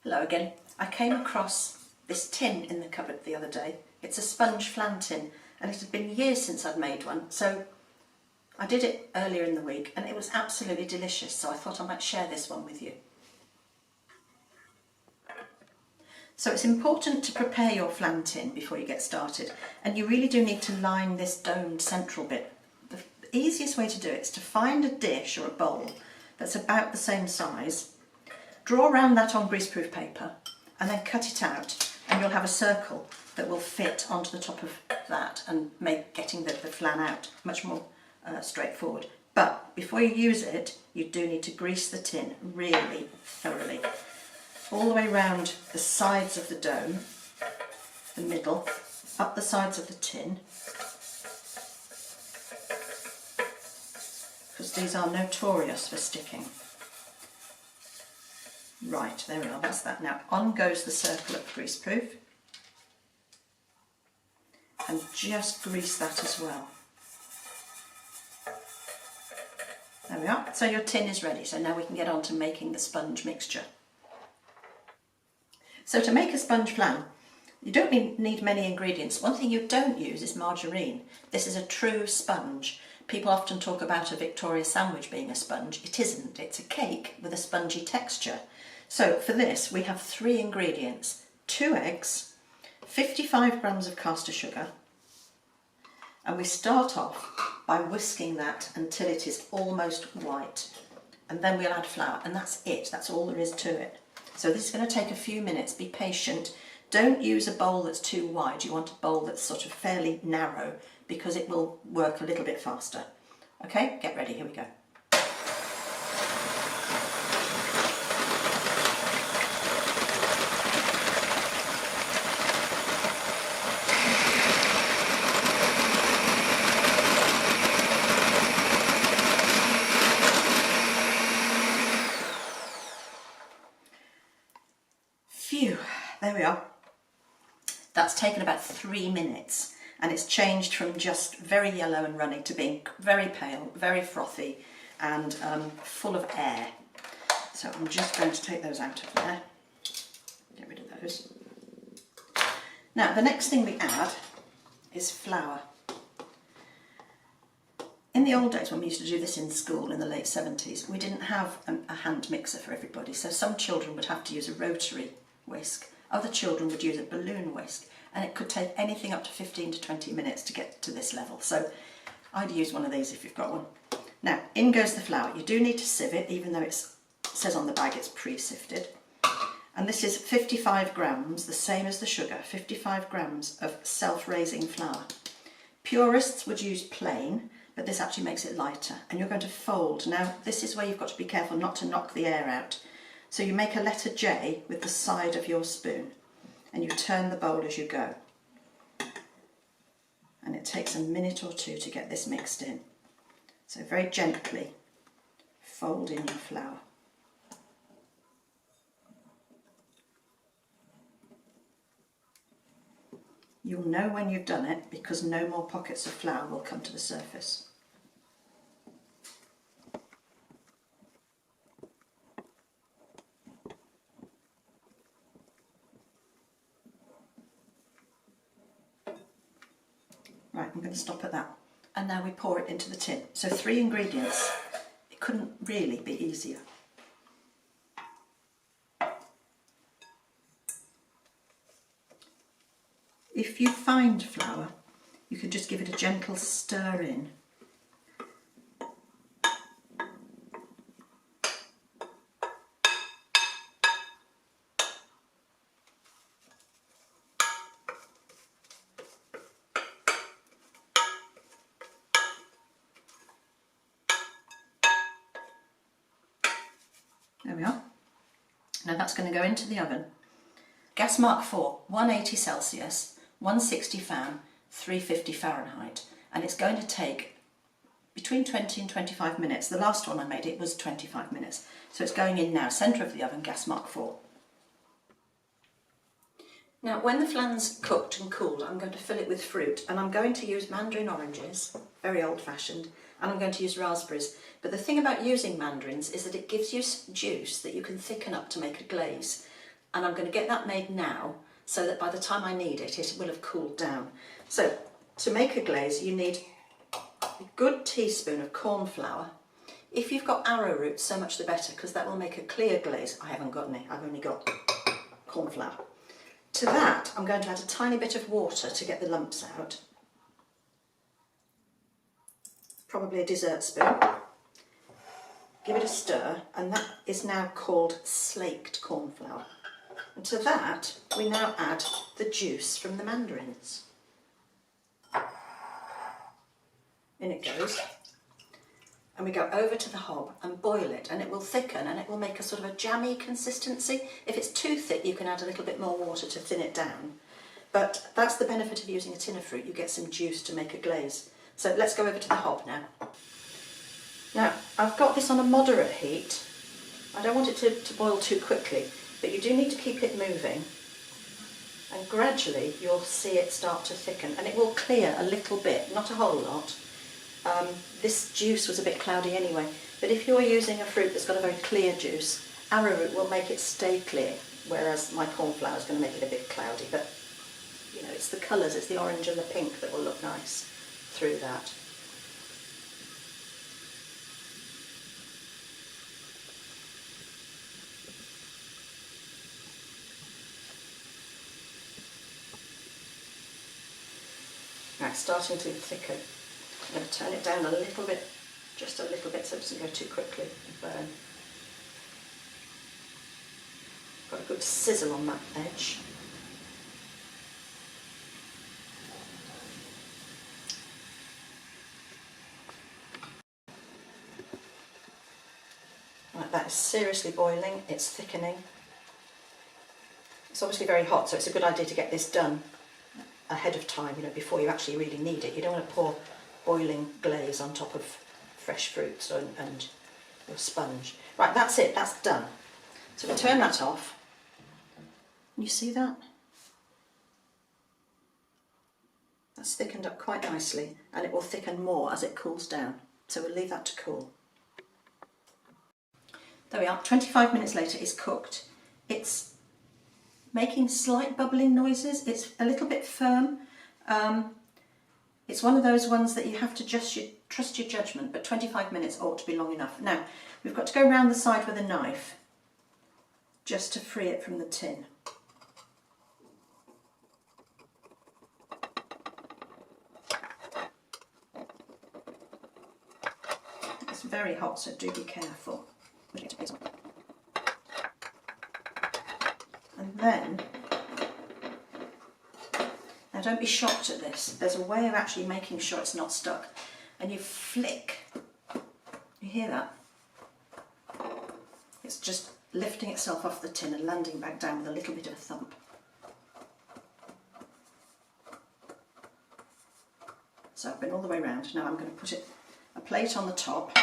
Hello again. I came across this tin in the cupboard the other day. It's a sponge flan tin and it had been years since I'd made one, so I did it earlier in the week and it was absolutely delicious, so I thought I might share this one with you. So it's important to prepare your flan tin before you get started, and you really do need to line this domed central bit. The easiest way to do it is to find a dish or a bowl that's about the same size. Draw around that on greaseproof paper and then cut it out, and you'll have a circle that will fit onto the top of that and make getting the flan out much more straightforward. But before you use it, you do need to grease the tin really thoroughly. All the way around the sides of the dome, the middle, up the sides of the tin, because these are notorious for sticking. Right, there we are, that's that. Now on goes the circle of greaseproof, and just grease that as well. There we are, so your tin is ready, so now we can get on to making the sponge mixture. So to make a sponge flan, you don't need many ingredients. One thing you don't use is margarine. This is a true sponge. People often talk about a Victoria sandwich being a sponge. It isn't, it's a cake with a spongy texture. So for this we have 3 ingredients: 2 eggs, 55 grams of caster sugar, and we start off by whisking that until it is almost white, and then we'll add flour, and that's it, that's all there is to it. So this is going to take a few minutes, be patient. Don't use a bowl that's too wide, you want a bowl that's sort of fairly narrow because it will work a little bit faster. Okay, get ready, here we go. Phew, there we are. That's taken about 3 minutes, and it's changed from just very yellow and runny to being very pale, very frothy and full of air. So I'm just going to take those out of there, get rid of those. Now the next thing we add is flour. In the old days when we used to do this in school in the late 70s, we didn't have a hand mixer for everybody, so some children would have to use a rotary whisk, other children would use a balloon whisk, and it could take anything up to 15 to 20 minutes to get to this level, so I'd use one of these if you've got one. Now in goes the flour. You do need to sieve it, even though it says on the bag it's pre-sifted, and this is 55 grams, the same as the sugar, 55 grams of self-raising flour. Purists would use plain, but this actually makes it lighter, and you're going to fold. Now this is where you've got to be careful not to knock the air out. So you make a letter J with the side of your spoon and you turn the bowl as you go. And it takes a minute or 2 to get this mixed in. So very gently fold in your flour. You'll know when you've done it because no more pockets of flour will come to the surface. Right, I'm going to stop at that. And now we pour it into the tin. So 3 ingredients. It couldn't really be easier. If you find flour, you can just give it a gentle stir in. There we are. Now that's going to go into the oven. Gas mark 4, 180 Celsius, 160 fan, 350 Fahrenheit, and it's going to take between 20 and 25 minutes. The last one I made, it was 25 minutes. So it's going in now, centre of the oven, gas mark 4. Now when the flan's cooked and cooled, I'm going to fill it with fruit, and I'm going to use Mandarin Oranges, very old-fashioned, and I'm going to use raspberries. But the thing about using mandarins is that it gives you juice that you can thicken up to make a glaze. and I'm going to get that made now so that by the time I need it, it will have cooled down. So to make a glaze, you need a good teaspoon of corn flour. If you've got arrowroot, so much the better, because that will make a clear glaze. I haven't got any, I've only got corn flour. To that, I'm going to add a tiny bit of water to get the lumps out. Probably a dessert spoon. Give it a stir, and that is now called slaked corn flour. And to that, we now add the juice from the mandarins. In it goes. And we go over to the hob and boil it, and it will thicken and it will make a sort of a jammy consistency. If it's too thick, you can add a little bit more water to thin it down. But that's the benefit of using a tin of fruit. You get some juice to make a glaze. So let's go over to the hob now. Now, I've got this on a moderate heat. I don't want it to boil too quickly, but you do need to keep it moving. And gradually you'll see it start to thicken, and it will clear a little bit, not a whole lot. This juice was a bit cloudy anyway, but if you're using a fruit that's got a very clear juice, arrowroot will make it stay clear, whereas my corn flour is going to make it a bit cloudy. But you know, it's the colours, it's the orange and the pink that will look nice through that. Right, starting to thicken. I'm going to turn it down a little bit, just a little bit, so it doesn't go too quickly and burn. Got a good sizzle on that edge. Right, that is seriously boiling, it's thickening. It's obviously very hot, so it's a good idea to get this done ahead of time, you know, before you actually really need it. You don't want to pour boiling glaze on top of fresh fruits and your sponge. Right, that's it, that's done. So we turn that off. You see that? That's thickened up quite nicely, and it will thicken more as it cools down. So we'll leave that to cool. There we are, 25 minutes later it's cooked. It's making slight bubbling noises. It's a little bit firm. It's one of those ones that you have to just trust your judgment, but 25 minutes ought to be long enough. Now, we've got to go round the side with a knife just to free it from the tin. It's very hot, so do be careful. And then, now don't be shocked at this, there's a way of actually making sure it's not stuck. And you flick, you hear that? It's just lifting itself off the tin and landing back down with a little bit of a thump. So I've been all the way around. Now I'm going to put a plate on the top.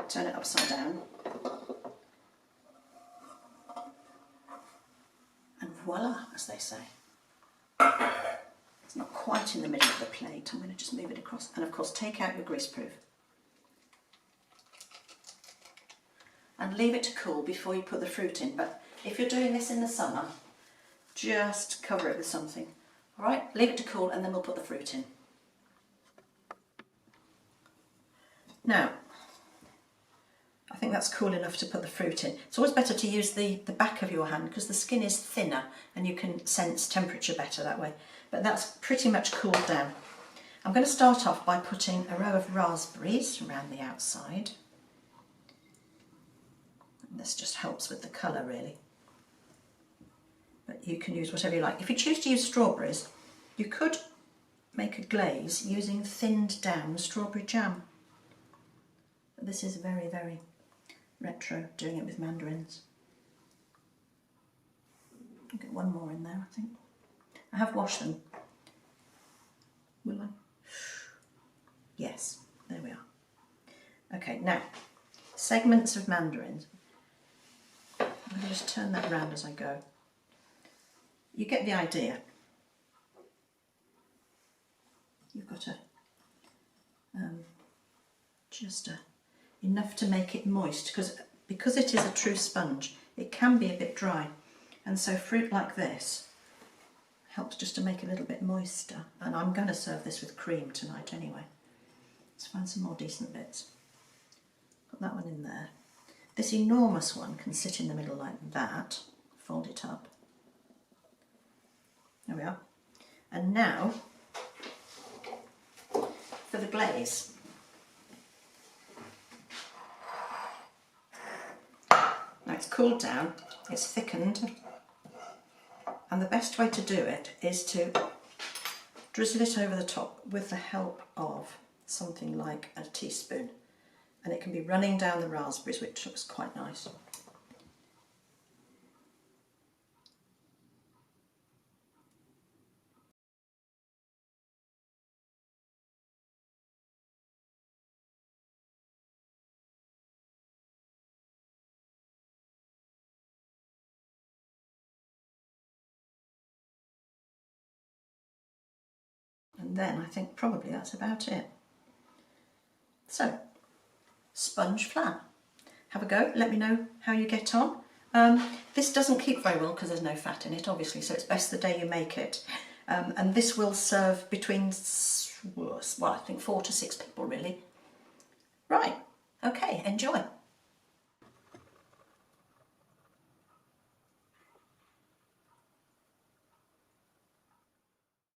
Turn it upside down. And voila, as they say. It's not quite in the middle of the plate. I'm going to just move it across. And of course, take out your greaseproof. And leave it to cool before you put the fruit in. But if you're doing this in the summer, just cover it with something. All right, leave it to cool and then we'll put the fruit in. Now, I think that's cool enough to put the fruit in. It's always better to use the back of your hand because the skin is thinner and you can sense temperature better that way. But that's pretty much cooled down. I'm going to start off by putting a row of raspberries around the outside. And this just helps with the colour really. But you can use whatever you like. If you choose to use strawberries, you could make a glaze using thinned down strawberry jam. But this is very, very retro, doing it with mandarins. I'll get one more in there, I think. I have washed them. Will I? Yes, there we are. Okay, now, segments of mandarins. I'm going to just turn that around as I go. You get the idea. You've got just a enough to make it moist, because it is a true sponge, it can be a bit dry, and so fruit like this helps just to make it a little bit moister. And I'm going to serve this with cream tonight anyway. Let's find some more decent bits. Put that one in there. This enormous one can sit in the middle like that. Fold it up. There we are. And now for the glaze. Now it's cooled down, it's thickened, and the best way to do it is to drizzle it over the top with the help of something like a teaspoon, and it can be running down the raspberries, which looks quite nice. And then I think probably that's about it. So, sponge flan. Have a go, let me know how you get on. This doesn't keep very well because there's no fat in it, obviously, so it's best the day you make it. And this will serve between, well, I think 4 to 6 people really. Right, okay, enjoy.